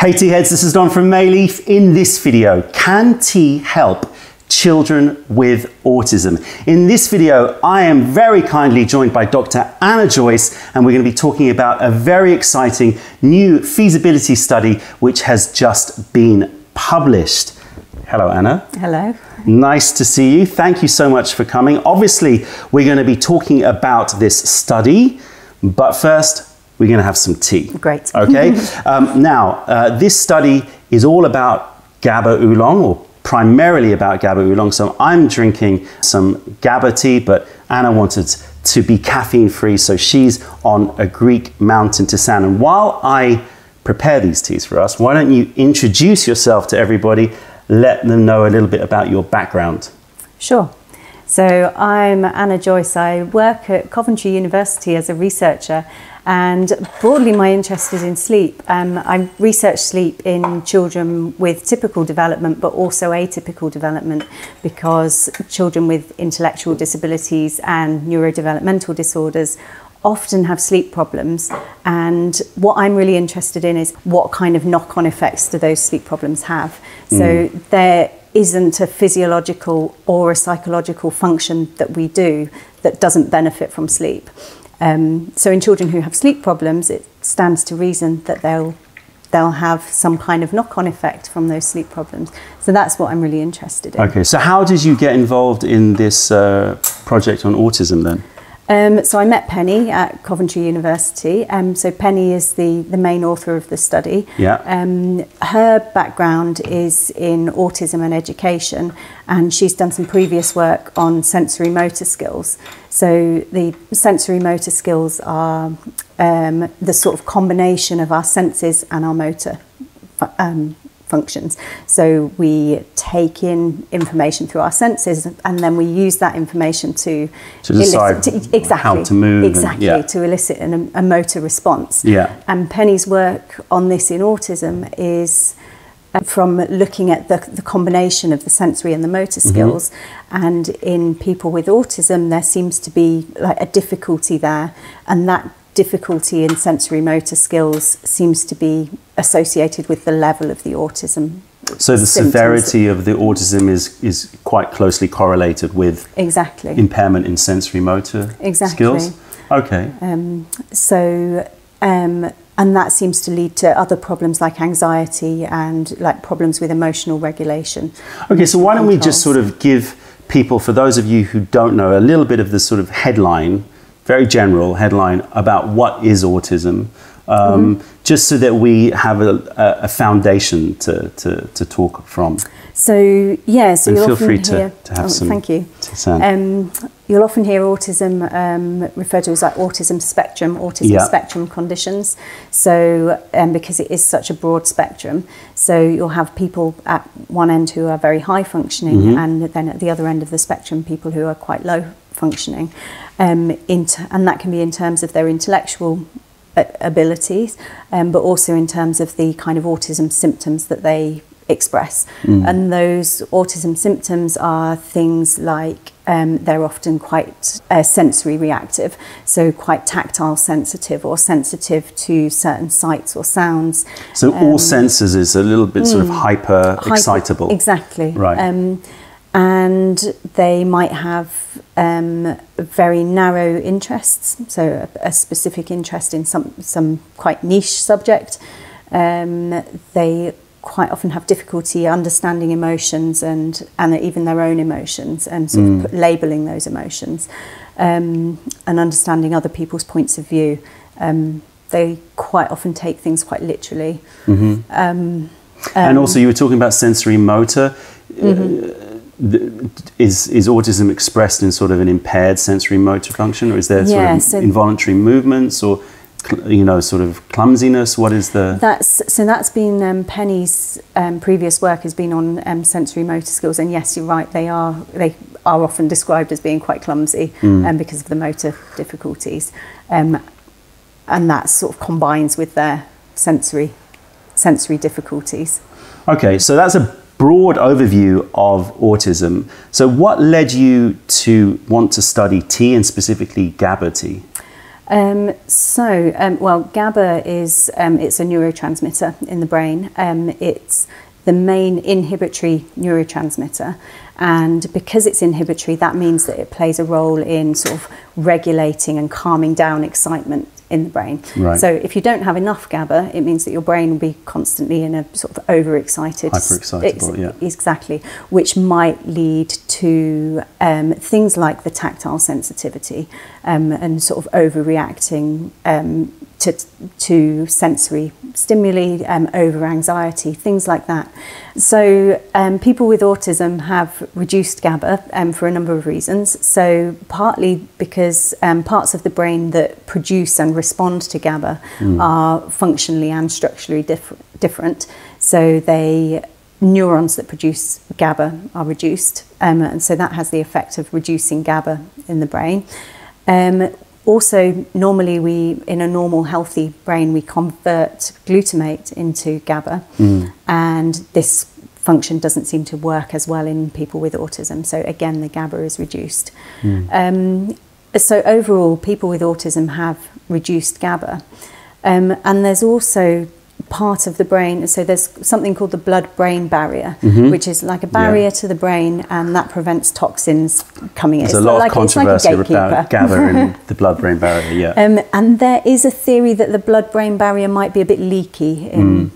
Hey tea heads, this is Don from Mayleaf. In this video, can tea help children with autism? In this video, I am very kindly joined by Dr. Anna Joyce, and we're going to be talking about a very exciting new feasibility study which has just been published. Hello, Anna. Hello. Nice to see you. Thank you so much for coming. Obviously, we're going to be talking about this study, but first, we're going to have some tea. Great. Okay. This study is all about GABA Oolong, or primarily about GABA Oolong. So I'm drinking some GABA tea, but Anna wanted to be caffeine free, so she's on a Greek mountain to stand. And while I prepare these teas for us, why don't you introduce yourself to everybody? Let them know a little bit about your background. Sure. So I'm Anna Joyce. I work at Coventry University as a researcher, and broadly my interest is in sleep. I research sleep in children with typical development but also atypical development, because children with intellectual disabilities and neurodevelopmental disorders often have sleep problems, and what I'm really interested in is what kind of knock-on effects do those sleep problems have. So there isn't a physiological or a psychological function that we do that doesn't benefit from sleep. So in children who have sleep problems, it stands to reason that they'll have some kind of knock-on effect from those sleep problems. So that's what I'm really interested in. Okay, so how did you get involved in this project on autism then? So I met Penny at Coventry University. So Penny is the main author of the study. Yeah. Her background is in autism and education, and she's done some previous work on sensorimotor skills. So the sensorimotor skills are the sort of combination of our senses and our motor functions. So we take in information through our senses, and then we use that information to decide how to move. To elicit a motor response. Yeah. And Penny's work on this in autism is from looking at the combination of the sensory and the motor skills. And in people with autism, there seems to be like a difficulty there, and that difficulty in sensory motor skills seems to be associated with the level of the autism. So the severity of the autism is quite closely correlated with impairment in sensory motor skills? Okay. And that seems to lead to other problems like anxiety and like problems with emotional regulation. Okay, so why don't we just sort of give people, for those of you who don't know, a little bit of the sort of headline, very general headline about what is autism, just so that we have a foundation to talk from. So yeah, so you'll feel free to have some. Thank you. You'll often hear autism referred to as like autism spectrum conditions. So because it is such a broad spectrum, so you'll have people at one end who are very high functioning, and then at the other end of the spectrum, people who are quite low functioning, and that can be in terms of their intellectual abilities, but also in terms of the kind of autism symptoms that they express. And those autism symptoms are things like they're often quite sensory reactive, so quite tactile sensitive or sensitive to certain sights or sounds. So all senses is a little bit sort of hyper excitable. Exactly. Right. And they might have very narrow interests, so a specific interest in some quite niche subject. They quite often have difficulty understanding emotions and even their own emotions, and sort of labelling those emotions, and understanding other people's points of view. They quite often take things quite literally. And also you were talking about sensory motor. Is autism expressed in sort of an impaired sensory motor function, or is there sort of involuntary movements, or sort of clumsiness? What is the... That's been Penny's previous work has been on sensory motor skills, and yes, you're right, they are often described as being quite clumsy because of the motor difficulties, and that sort of combines with their sensory difficulties. Okay, so that's a broad overview of autism. So what led you to want to study tea, and specifically GABA tea? Well, GABA is it's a neurotransmitter in the brain. It's the main inhibitory neurotransmitter, and because it's inhibitory, that means that it plays a role in sort of regulating and calming down excitement in the brain. Right. So if you don't have enough GABA, it means that your brain will be constantly in a sort of overexcited, hyperexcitable, yeah. Exactly, which might lead to things like the tactile sensitivity and sort of overreacting to sensory stimuli, over anxiety, things like that. So people with autism have reduced GABA for a number of reasons. So partly because parts of the brain that produce and respond to GABA are functionally and structurally different. So neurons that produce GABA are reduced, and so that has the effect of reducing GABA in the brain. Also, normally in a normal healthy brain, we convert glutamate into GABA, and this function doesn't seem to work as well in people with autism. So again, the GABA is reduced. So overall, people with autism have reduced GABA. And there's also part of the brain, so there's something called the blood-brain barrier, which is like a barrier to the brain, and that prevents toxins coming in. There's a lot of controversy about GABA and the blood-brain barrier, yeah. And there is a theory that the blood-brain barrier might be a bit leaky in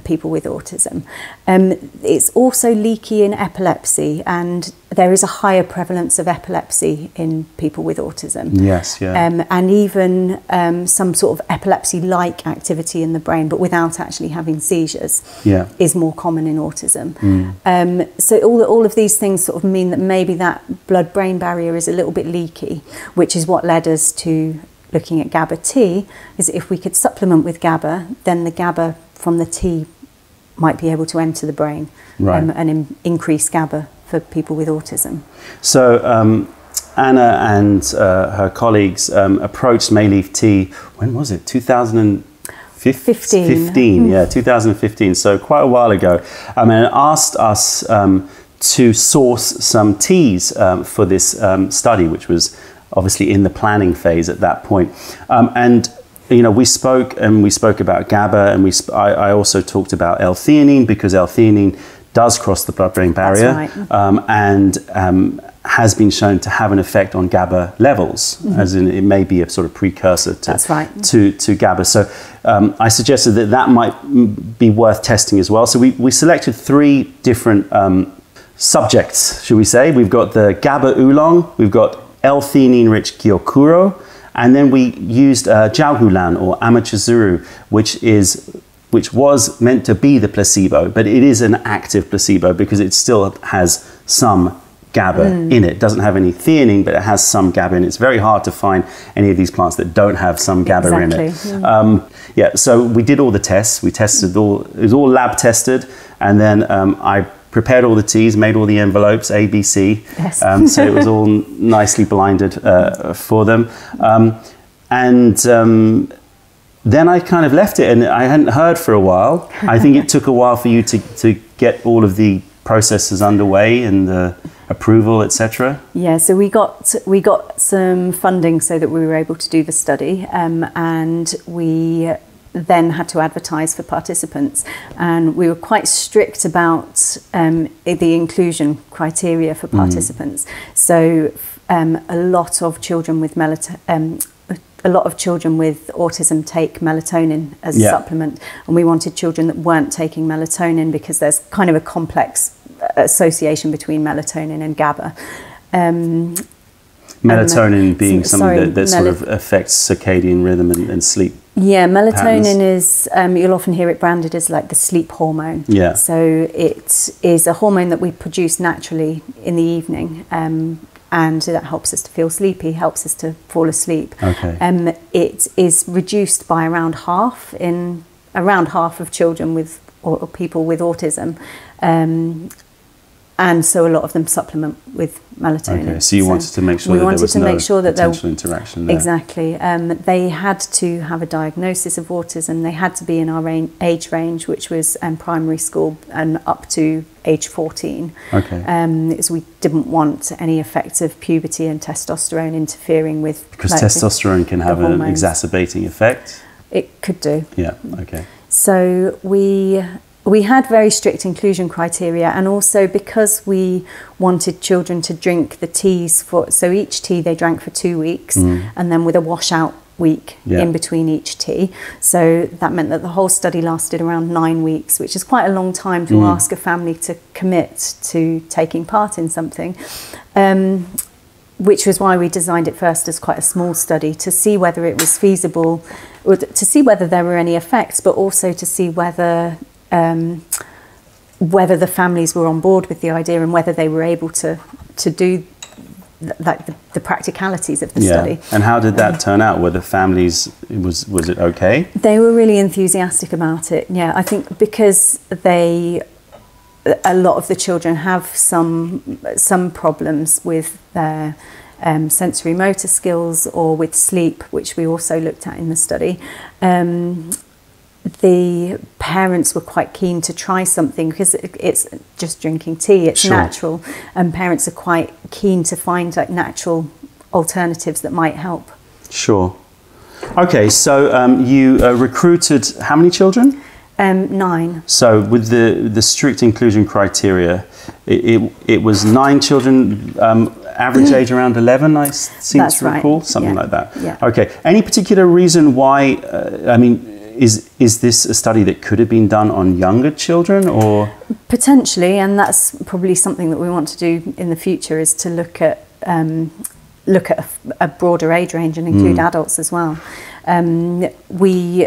people with autism. It's also leaky in epilepsy, and there is a higher prevalence of epilepsy in people with autism. Yes, yeah. And even some sort of epilepsy-like activity in the brain, but without actually having seizures, is more common in autism. So all of these things sort of mean that maybe that blood-brain barrier is a little bit leaky, which is what led us to looking at GABA tea. Is if we could supplement with GABA, then the GABA from the tea might be able to enter the brain, and increase GABA for people with autism. So Anna and her colleagues approached Mayleaf Tea, when was it? 2015, yeah, 2015, so quite a while ago, and asked us to source some teas for this study, which was obviously in the planning phase at that point. And we spoke about GABA, and I also talked about L-theanine, because L-theanine does cross the blood-brain barrier. That's right. And has been shown to have an effect on GABA levels, as in it may be a sort of precursor to GABA. So I suggested that might be worth testing as well. So we selected 3 different subjects, should we say. We've got the GABA Oolong, we've got L-theanine-rich Gyokuro, and then we used Jiaohulan or Amachizuru, which was meant to be the placebo, but it is an active placebo because it still has some GABA in it. It doesn't have any theanine, but it has some GABA in it. It's very hard to find any of these plants that don't have some GABA in it. So we did all the tests. We tested it was all lab tested, and then I prepared all the teas, made all the envelopes, A, B, C. Yes. So it was all nicely blinded for them. Then I kind of left it, and I hadn't heard for a while. I think it took a while for you to get all of the processes underway and the approval, etc. Yeah, so we got some funding so that we were able to do the study, and we then had to advertise for participants, and we were quite strict about the inclusion criteria for participants. So a lot of children with autism take melatonin as a supplement, and we wanted children that weren't taking melatonin because there's kind of a complex association between melatonin and GABA. Melatonin being something that sort of affects circadian rhythm and sleep. Yeah, melatonin is, you'll often hear it branded as like the sleep hormone. Yeah. So it is a hormone that we produce naturally in the evening, and that helps us to feel sleepy, helps us to fall asleep. Okay. It is reduced by around half of children or people with autism. And so a lot of them supplement with melatonin. Okay, so you wanted to make sure that there was no potential interaction there. Exactly. They had to have a diagnosis of autism. They had to be in our age range, which was primary school and up to age 14. So we didn't want any effects of puberty and testosterone interfering with... Because testosterone can have an exacerbating effect? It could do. Yeah, okay. So we had very strict inclusion criteria, and also because we wanted children to drink the teas so each tea they drank for 2 weeks, and then with a washout week in between each tea. So that meant that the whole study lasted around 9 weeks, which is quite a long time to ask a family to commit to taking part in something, which was why we designed it first as quite a small study to see whether it was feasible, or to see whether there were any effects, but also to see whether the families were on board with the idea and whether they were able to do the practicalities of the study. And how did that turn out? Were the families, was it okay? They were really enthusiastic about it. Yeah, I think because a lot of the children have some problems with their sensorimotor skills or with sleep, which we also looked at in the study. The parents were quite keen to try something because it's just drinking tea, it's natural, and parents are quite keen to find like natural alternatives that might help. Sure. Okay, so you recruited how many children? 9. So with the strict inclusion criteria, it was 9 children, average age around 11, I seem to recall, something like that. Yeah. Okay, any particular reason why, I mean, is this a study that could have been done on younger children, or? Potentially, and that's probably something that we want to do in the future, is to look at a broader age range and include adults as well. We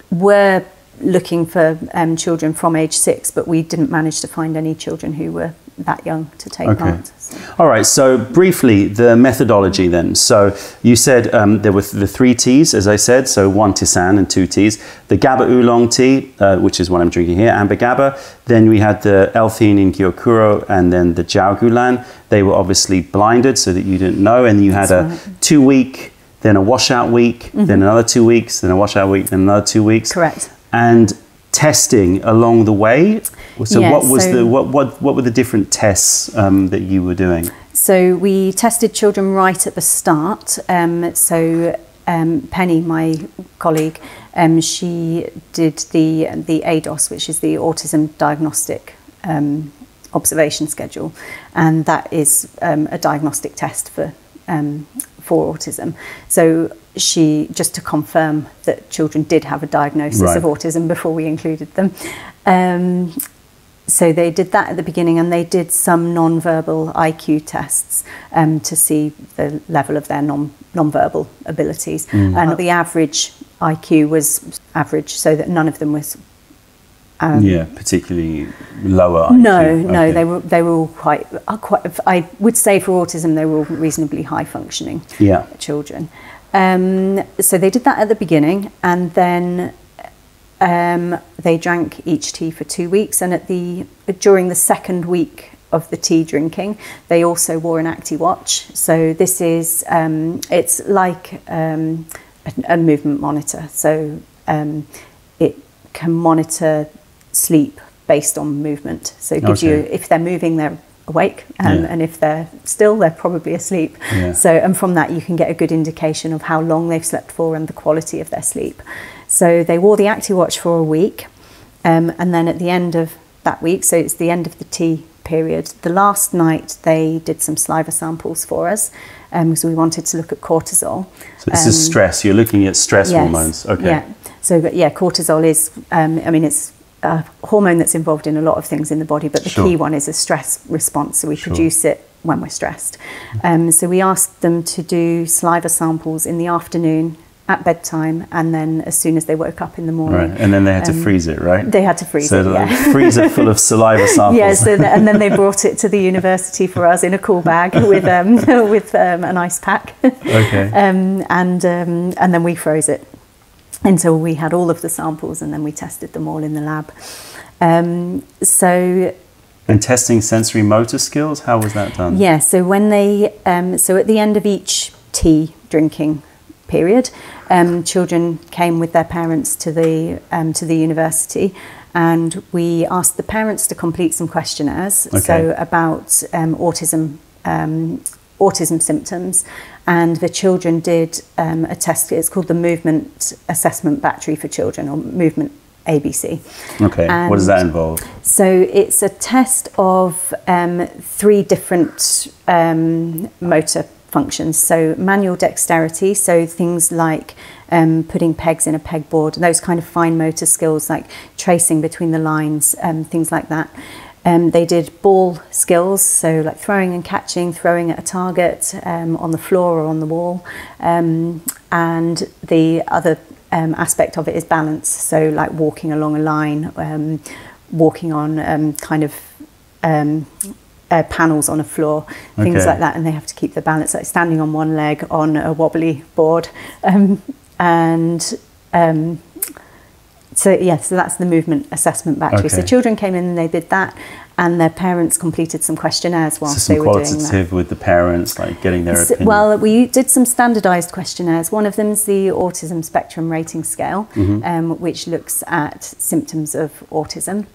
were looking for children from age 6, but we didn't manage to find any children who were that young to take part. So. All right, so briefly, the methodology then. So you said there were the 3 teas, as I said, so 1 tisane and 2 teas. The GABA Oolong tea, which is what I'm drinking here, Amber GABA. Then we had the L-theanine in Gyokuro, and then the Jiaogulan. They were obviously blinded so that you didn't know, and you had a 2-week, then a washout week, then another 2 weeks, then a washout week, then another 2 weeks. Correct. And testing along the way. So what were the different tests that you were doing? So we tested children right at the start. Penny, my colleague, she did the ADOS, which is the Autism Diagnostic Observation Schedule, and that is a diagnostic test for autism. So she, just to confirm that children did have a diagnosis of autism before we included them. So they did that at the beginning, and they did some non-verbal IQ tests to see the level of their non-verbal abilities. And the average IQ was average, so that none of them was particularly lower IQ. No, they were all quite. I would say for autism, they were all reasonably high functioning children. So they did that at the beginning, and then they drank each tea for 2 weeks, and during the second week of the tea drinking, they also wore an ActiWatch. So this is it's like a movement monitor. So it can monitor sleep based on movement. So it gives you, if they're moving, they're awake, and if they're still, they're probably asleep. So, and from that you can get a good indication of how long they've slept for and the quality of their sleep. So they wore the ActiWatch for a week, and then at the end of that week, so it's the end of the tea period, the last night they did some saliva samples for us, because we wanted to look at cortisol. So this is stress, you're looking at stress hormones. So cortisol is, it's a hormone that's involved in a lot of things in the body, but the key one is a stress response, so we produce it when we're stressed. So we asked them to do saliva samples in the afternoon at bedtime, and then as soon as they woke up in the morning. And then they had to freeze it, right? They had to freeze it, So freezer full of saliva samples. And then they brought it to the university for us in a cool bag with an ice pack. And then we froze it until we had all of the samples, and then we tested them all in the lab. And testing sensory motor skills, how was that done? Yeah, so when they, so at the end of each tea drinking period, children came with their parents to the university, and we asked the parents to complete some questionnaires, so about autism symptoms, and the children did a test. It's called the Movement Assessment Battery for Children, or Movement ABC. Okay, and what does that involve? So it's a test of 3 different motor functions. So manual dexterity, so things like putting pegs in a pegboard, those kind of fine motor skills like tracing between the lines, things like that. They did ball skills, so like throwing and catching, throwing at a target on the floor or on the wall. And the other aspect of it is balance, so like walking along a line, walking on panels on a floor, things like that, and they have to keep the balance, like standing on one leg on a wobbly board. So that's the movement assessment battery. So children came in and they did that, and their parents completed some questionnaires whilst they were doing that. So some qualitative with the parents, like getting their opinion? Well, we did some standardised questionnaires. One of them is the Autism Spectrum Rating Scale, which looks at symptoms of autism.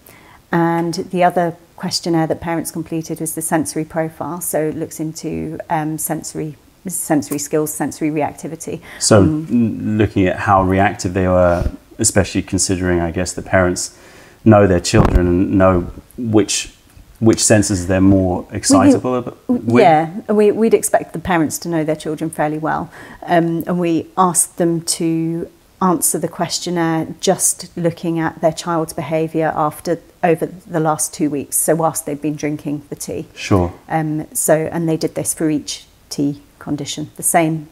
And the other questionnaire that parents completed was the sensory profile, so it looks into sensory skills, sensory reactivity. So looking at how reactive they were, especially considering, I guess, the parents know their children and know which senses they're more excitable with. Yeah, we'd expect the parents to know their children fairly well. And we asked them to answer the questionnaire just looking at their child's behaviour over the last 2 weeks, so whilst they've been drinking the tea. Sure. And they did this for each tea condition, the same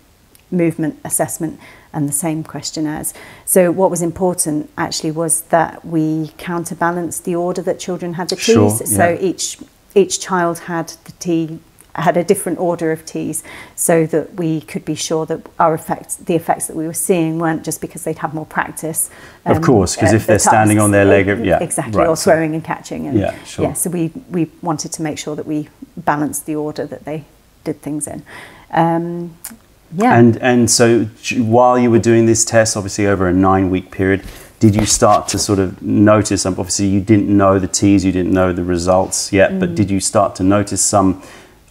movement assessment and the same questionnaires. So what was important actually was that we counterbalanced the order that children had the teas. Sure, so each child had a different order of teas, so that we could be sure that the effects that we were seeing weren't just because they'd had more practice. Of course, because if they're standing on their leg, exactly, or throwing and catching. And, sure. So we wanted to make sure that we balanced the order that they did things in. And so while you were doing this test, obviously over a 9-week period, did you start to sort of notice, obviously you didn't know the T's, you didn't know the results yet, but did you start to notice some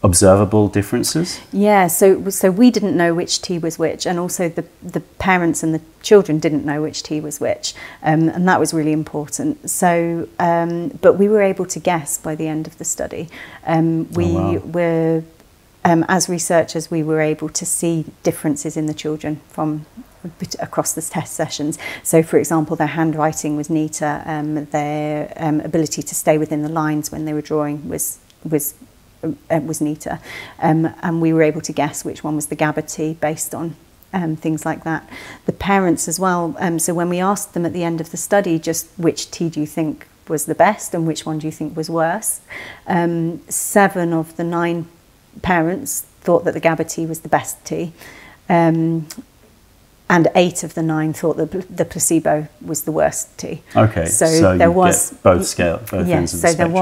observable differences? Yeah, so we didn't know which T was which, and also the parents and the children didn't know which T was which, and that was really important. So, but we were able to guess by the end of the study. Were as researchers, we were able to see differences in the children from across the test sessions. So, for example, their handwriting was neater, their ability to stay within the lines when they were drawing was neater, and we were able to guess which one was the GABA T based on things like that. The parents as well. So when we asked them at the end of the study, just which T do you think was the best and which one do you think was worse, 7 of the 9 parents thought that the GABA T was the best T, and 8 of the 9 thought that the placebo was the worst T. Okay, so there was both ends of the spectrum.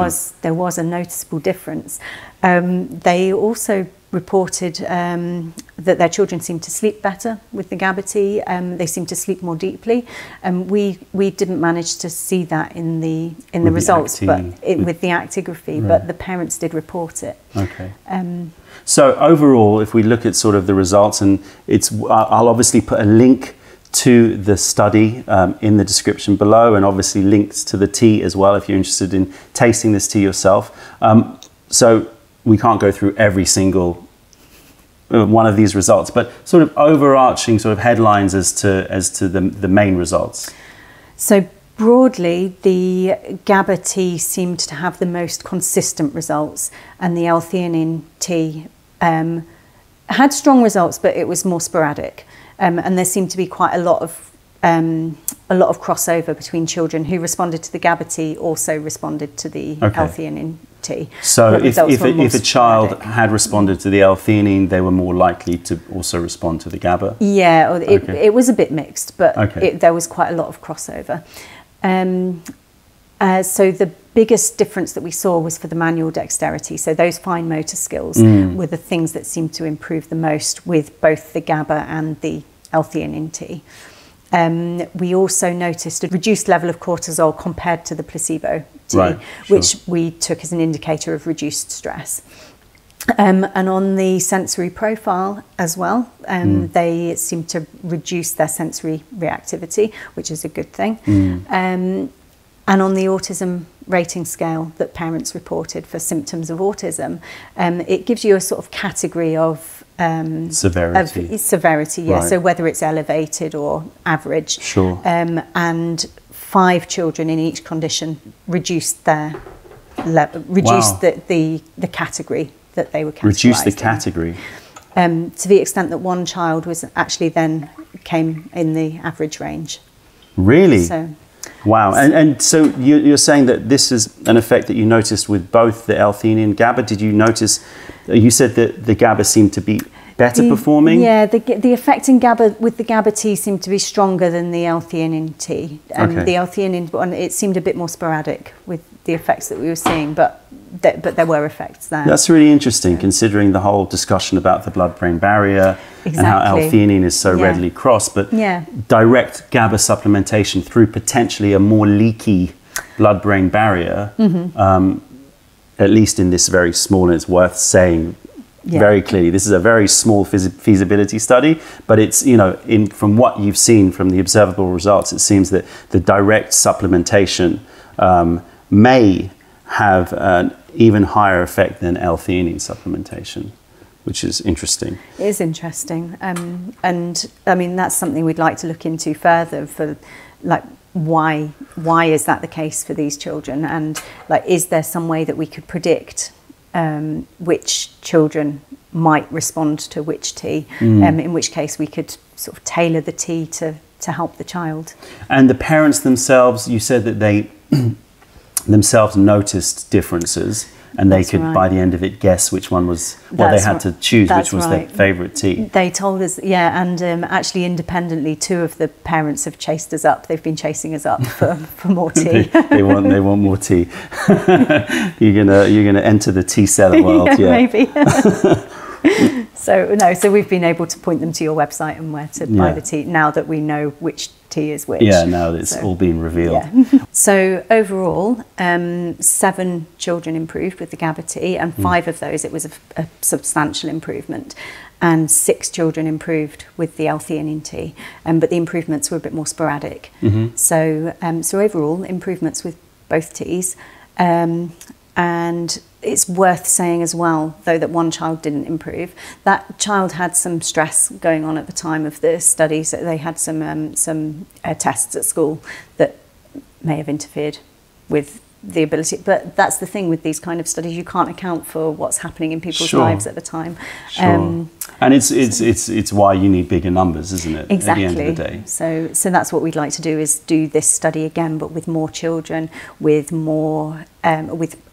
there was a noticeable difference. They also reported that their children seemed to sleep better with the GABA T. They seemed to sleep more deeply, and we didn't manage to see that in the results, with the actigraphy. Right. But the parents did report it. Okay. So overall, if we look at sort of the results, and I'll obviously put a link to the study in the description below, and obviously links to the tea as well if you're interested in tasting this tea yourself. So we can't go through every single one of these results, but sort of overarching sort of headlines as to the main results. So broadly, the GABA T seemed to have the most consistent results, and the L-theanine T had strong results, but it was more sporadic, and there seemed to be quite a lot of crossover between children who responded to the GABA T also responded to the L-theanine T. So if a child had responded to the L-theanine, they were more likely to also respond to the GABA? Yeah, it was a bit mixed, but there was quite a lot of crossover. So the biggest difference that we saw was for the manual dexterity. So those fine motor skills were the things that seemed to improve the most with both the GABA and the L-theanine T. We also noticed a reduced level of cortisol compared to the placebo tea, right, sure. which we took as an indicator of reduced stress. And on the sensory profile as well, they seem to reduce their sensory reactivity, which is a good thing. And on the autism rating scale that parents reported for symptoms of autism, it gives you a sort of category of severity, yeah. Right. So whether it's elevated or average. Sure. And 5 children in each condition reduced their the category that they were categorised. Reduce the category. To the extent that one child was actually then came in the average range. Really? So, wow. And so you're saying that this is an effect that you noticed with both the L-theanine and GABA. Did you notice, you said that the GABA seemed to be better performing? Yeah, the effect in GABA with the GABA tea seemed to be stronger than the L-theanine tea. Okay. The L-theanine one, it seemed a bit more sporadic with the effects that we were seeing, but there were effects there. That's really interesting, considering the whole discussion about the blood-brain barrier. Exactly. And how L-theanine is so readily crossed. But direct GABA supplementation through potentially a more leaky blood-brain barrier, at least in this very small, and it's worth saying very clearly, this is a very small feasibility study, but it's, you know, from what you've seen from the observable results, it seems that the direct supplementation may have an even higher effect than L-theanine supplementation, which is interesting. It is interesting, and I mean that's something we'd like to look into further for, like, why is that the case for these children, and like, is there some way that we could predict which children might respond to which tea, in which case we could sort of tailor the tea to help the child. And the parents themselves, you said that they themselves noticed differences, and they could, by the end of it, guess which one was, well, they had to choose which was their favourite tea. They told us, and actually independently, 2 of the parents have chased us up. They've been chasing us up for more tea. they want more tea. You're gonna enter the tea seller world, maybe. So we've been able to point them to your website and where to buy the tea, now that we know which tea is which. Yeah, now that it's all been revealed. Yeah. So overall, 7 children improved with the GABA tea, and 5 of those, it was a substantial improvement, and 6 children improved with the L-theanine tea, but the improvements were a bit more sporadic. So overall, improvements with both teas. And it's worth saying as well, though, that one child didn't improve. That child had some stress going on at the time of the study, so they had some tests at school that may have interfered with the ability. But that's the thing with these kind of studies, you can't account for what's happening in people's lives at the time. And it's why you need bigger numbers, isn't it? Exactly. At the end of the day. So that's what we'd like to do, is do this study again, but with more children, with more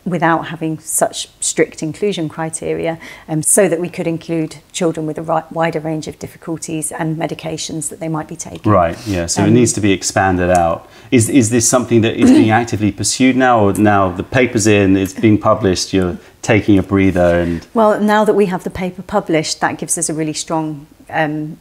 without having such strict inclusion criteria, so that we could include children with a wider range of difficulties and medications that they might be taking. Right. Yeah. So it needs to be expanded out. Is this something that is being actively pursued now, or now the paper's in, it's being published, you're taking a breather? And well, now that we have the paper published, that gives us a really strong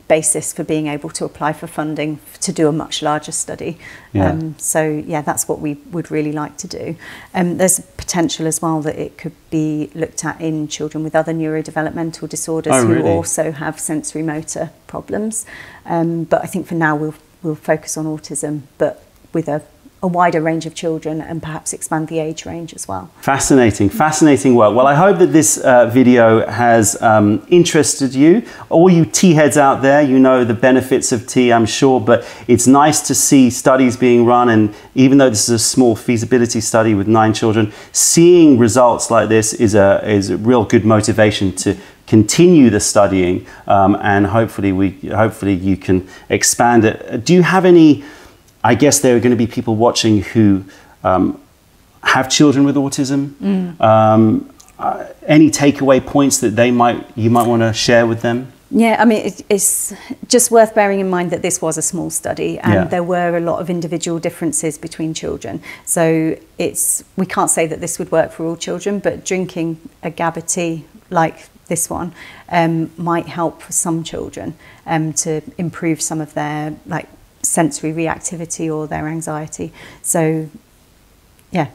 basis for being able to apply for funding to do a much larger study. That's what we would really like to do. There's potential as well that it could be looked at in children with other neurodevelopmental disorders who also have sensorimotor problems. But I think for now we'll focus on autism, but with a wider range of children, and perhaps expand the age range as well. Fascinating work. Well, I hope that this video has interested you. All you tea heads out there, you know the benefits of tea, I'm sure, but it's nice to see studies being run, and even though this is a small feasibility study with 9 children, seeing results like this is a real good motivation to continue the studying, and hopefully you can expand it. Do you have any, I guess there are going to be people watching who have children with autism. Any takeaway points that you might want to share with them? Yeah, I mean, it's just worth bearing in mind that this was a small study, and there were a lot of individual differences between children. So we can't say that this would work for all children, but drinking a GABA tea like this one might help for some children to improve some of their sensory reactivity or their anxiety. So, yeah,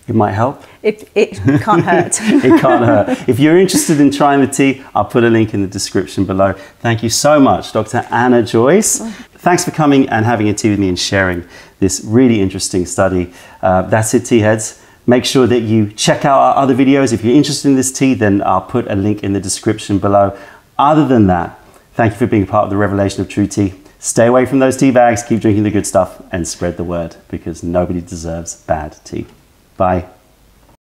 it might help. It can't hurt. It can't hurt. If you're interested in trying the tea, I'll put a link in the description below. Thank you so much, Dr. Anna Joyce. Thanks for coming and having a tea with me and sharing this really interesting study. That's it, tea heads. Make sure that you check out our other videos. If you're interested in this tea, then I'll put a link in the description below. Other than that, thank you for being part of the revelation of true tea. Stay away from those tea bags, keep drinking the good stuff, and spread the word, because nobody deserves bad tea. Bye.